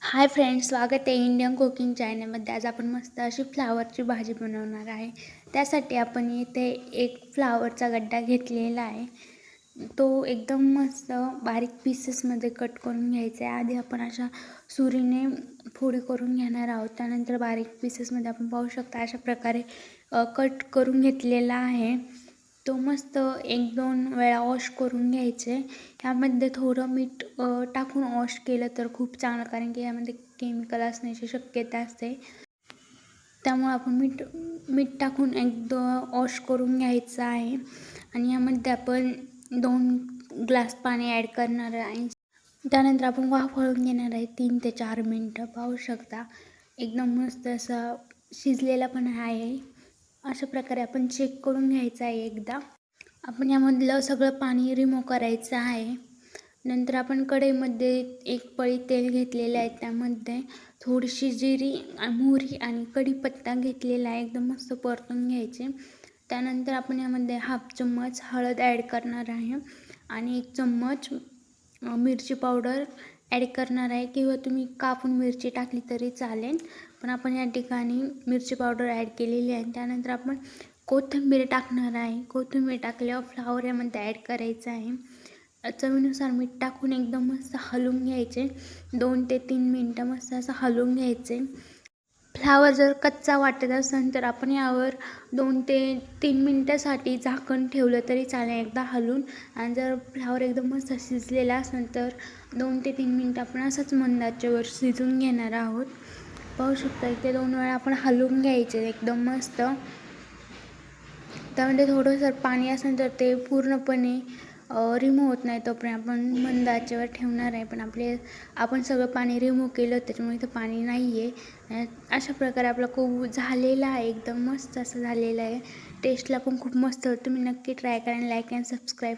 Hi friends, स्वागत आहे Indian cooking चॅनलमध्ये. आज आपण मस्त अशी फ्लावरची भाजी बनवणार आहे. त्यासाठी आपण इथे एक फ्लावरचा गड्डा घेतलेला आहे. तो एकदम मस्त बारीक पीसेसमध्ये कट करून घ्यायचा आहे. आधी आपण अशा सुरीने फोडी करून घेणार आहोत. त्यानंतर बारीक पीसेसमध्ये आपण पाहू शकता अशा प्रकारे कट करून घेतलेला आहे. तो मस्त 1-2 वेळा वॉश करून घ्यायचे. ह्यामध्ये थोडं मीठ टाकून वॉश केलं तर खूप चांगलं, कारण की यामध्ये केमिकल असण्याची शक्यता असते. त्यामुळे आपण मीठ टाकून वॉश करून घ्यायचं आहे. आणि यामध्ये आपण 2 ग्लास पाणी ॲड करणार आहे. त्यानंतर आपण वाफवून घेणार आहे 3 ते 4 मिनटं. पाहू शकता एकदम मस्त असा शिजलेला पण आहे. अशा प्रकारे आपण चेक करून घ्यायचं आहे एकदा. आपण यामधलं सगळं पाणी रिमूव्ह करायचं आहे. नंतर आपण कढईमध्ये 1 पळी तेल घेतलेलं आहे. त्यामध्ये थोडीशी जिरी, मोहरी आणि कढीपत्ता घेतलेला आहे. एकदम मस्त परतून घ्यायचे. त्यानंतर आपण यामध्ये 1/2 चम्मच हळद ॲड करणार आहे आणि 1 चम्मच मिरची पावडर ॲड करणार आहे, किंवा तुम्ही कापून मिरची टाकली तरी चालेल, पण आपण या ठिकाणी मिरची पावडर ॲड केलेली आहे. त्यानंतर आपण कोथिंबीर टाकणार आहे. कोथिंबीर टाकल्यावर फ्लावर यामध्ये ॲड करायचं आहे. चवीनुसार मीठ टाकून एकदम मस्त हलवून घ्यायचे. 2 ते 3 मिनटं मस्त असं हलवून घ्यायचे. फ्लावर जर कच्चा वाटत असेल तर आपण यावर 2 ते 3 मिनटासाठी झाकण ठेवलं तरी चालेल एकदा हलवून. आणि जर फ्लावर एकदम मस्त शिजलेला असेल तर 2 ते 3 मिनटं आपण असंच मंद आचेवर शिजवून घेणार आहोत. पाहू शकता इथे 2 वेळा आपण हलवून घ्यायचे एकदम मस्त. त्यामध्ये थोडंसं पाणी असेल तर ते पूर्णपणे रिमूव्ह होत नाही, तोपर्यंत आपण मंद आचेवर ठेवणार आहे. पण आपण सगळं पाणी रिमूव्ह केलं, त्याच्यामुळे इथं पाणी नाही आहे. अशा प्रकारे आपला खूप झालेला आहे, एकदम मस्त असं झालेलं आहे. टेस्टला पण खूप मस्त होतं. तुम्ही नक्की ट्राय करा आणि लाईक अँड सबस्क्राईब